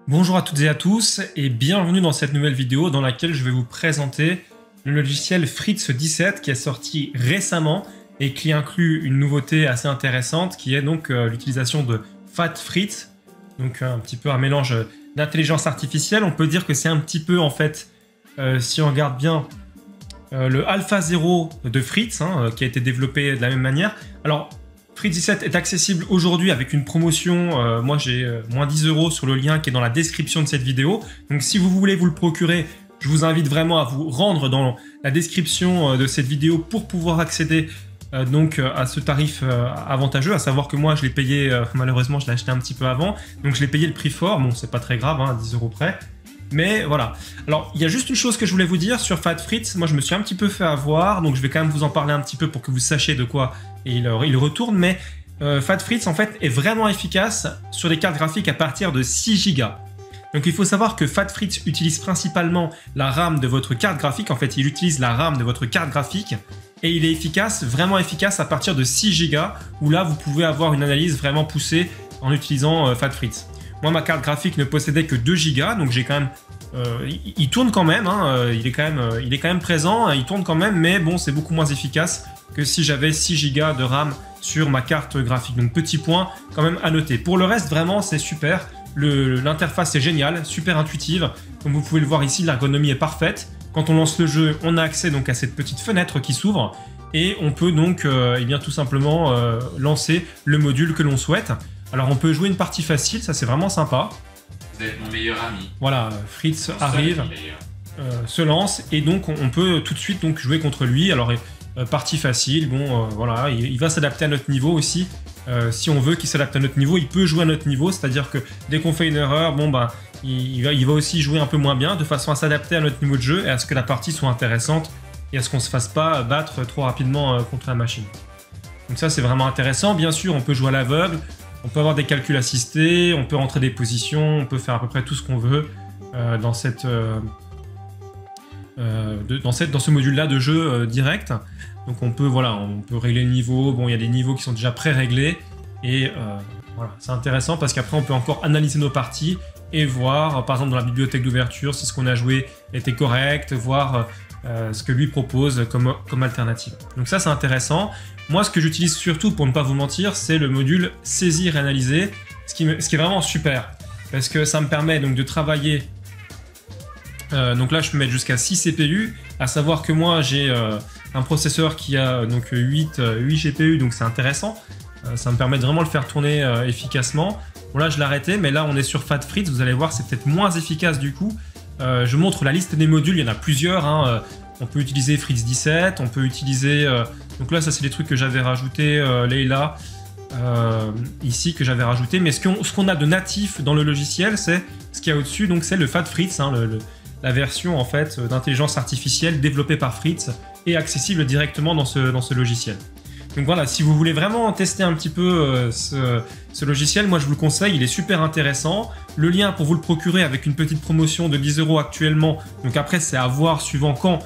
Bonjour à toutes et à tous et bienvenue dans cette nouvelle vidéo dans laquelle je vais vous présenter le logiciel Fritz 17 qui est sorti récemment et qui inclut une nouveauté assez intéressante qui est donc l'utilisation de FatFritz, donc un petit peu un mélange d'intelligence artificielle. On peut dire que c'est un petit peu en fait, si on regarde bien, le Alpha 0 de Fritz qui a été développé de la même manière. Alors Fritz 17 est accessible aujourd'hui avec une promotion, moi j'ai moins 10 € sur le lien qui est dans la description de cette vidéo. Donc si vous voulez vous le procurer, je vous invite vraiment à vous rendre dans la description de cette vidéo pour pouvoir accéder donc à ce tarif avantageux, à savoir que moi je l'ai payé, malheureusement je l'ai acheté un petit peu avant, donc je l'ai payé le prix fort, bon c'est pas très grave, à 10 € près. Mais voilà. Alors, il y a juste une chose que je voulais vous dire sur FatFritz. Moi, je me suis un petit peu fait avoir, donc je vais quand même vous en parler un petit peu pour que vous sachiez de quoi il retourne. Mais FatFritz, en fait, est vraiment efficace sur les cartes graphiques à partir de 6 Go. Donc, il faut savoir que FatFritz utilise principalement la RAM de votre carte graphique. En fait, il utilise la RAM de votre carte graphique et il est efficace, vraiment efficace à partir de 6 Go, où là, vous pouvez avoir une analyse vraiment poussée en utilisant FatFritz. Moi, ma carte graphique ne possédait que 2 Go, donc j'ai quand même... il tourne quand même, il est quand même présent, il tourne quand même, mais bon, c'est beaucoup moins efficace que si j'avais 6 Go de RAM sur ma carte graphique. Donc, petit point quand même à noter. Pour le reste, vraiment, c'est super. L'interface est géniale, super intuitive. Comme vous pouvez le voir ici, l'ergonomie est parfaite. Quand on lance le jeu, on a accès donc à cette petite fenêtre qui s'ouvre et on peut donc eh bien, tout simplement lancer le module que l'on souhaite. Alors on peut jouer une partie facile, ça c'est vraiment sympa. Vous êtes mon meilleur ami. Voilà, Fritz arrive, se lance et donc on peut tout de suite donc jouer contre lui. Alors partie facile, bon voilà, il va s'adapter à notre niveau aussi. Si on veut qu'il s'adapte à notre niveau, il peut jouer à notre niveau, c'est-à-dire que dès qu'on fait une erreur, bon bah il va aussi jouer un peu moins bien, de façon à s'adapter à notre niveau de jeu et à ce que la partie soit intéressante et à ce qu'on se fasse pas battre trop rapidement contre la machine. Donc ça c'est vraiment intéressant. Bien sûr, on peut jouer à l'aveugle. On peut avoir des calculs assistés, on peut rentrer des positions, on peut faire à peu près tout ce qu'on veut dans ce module-là de jeu direct. Donc on peut régler le niveau. Bon, il y a des niveaux qui sont déjà pré-réglés et voilà, c'est intéressant parce qu'après on peut encore analyser nos parties et voir, par exemple dans la bibliothèque d'ouverture, si ce qu'on a joué était correct, voir ce que lui propose comme alternative. Donc ça c'est intéressant. Moi, ce que j'utilise surtout, pour ne pas vous mentir, c'est le module saisir et analyser, ce qui est vraiment super, parce que ça me permet donc de travailler. Donc là, je peux mettre jusqu'à 6 CPU, à savoir que moi, j'ai un processeur qui a donc 8 GPU, donc c'est intéressant. Ça me permet de vraiment le faire tourner efficacement. Bon là, je l'ai arrêté, mais là, on est sur FatFritz. Vous allez voir, c'est peut-être moins efficace du coup. Je montre la liste des modules, il y en a plusieurs. On peut utiliser Fritz 17, on peut utiliser... donc là, ça c'est des trucs que j'avais rajouté, Leila, ici, que j'avais rajouté. Mais ce qu'on a de natif dans le logiciel, c'est ce qu'il y a au-dessus. Donc c'est le FatFritz, la version en fait d'intelligence artificielle développée par Fritz et accessible directement dans ce logiciel. Donc voilà, si vous voulez vraiment tester un petit peu ce logiciel, moi je vous le conseille, il est super intéressant. Le lien pour vous le procurer avec une petite promotion de 10 € actuellement, donc après c'est à voir suivant quand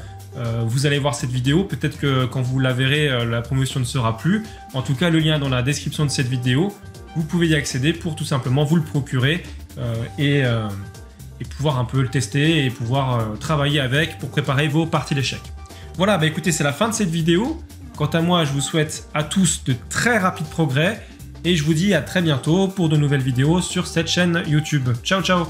vous allez voir cette vidéo. Peut-être que quand vous la verrez, la promotion ne sera plus. En tout cas, le lien est dans la description de cette vidéo. Vous pouvez y accéder pour tout simplement vous le procurer et pouvoir un peu le tester et pouvoir travailler avec pour préparer vos parties d'échecs. Voilà, bah écoutez, c'est la fin de cette vidéo. Quant à moi, je vous souhaite à tous de très rapides progrès et je vous dis à très bientôt pour de nouvelles vidéos sur cette chaîne YouTube. Ciao, ciao!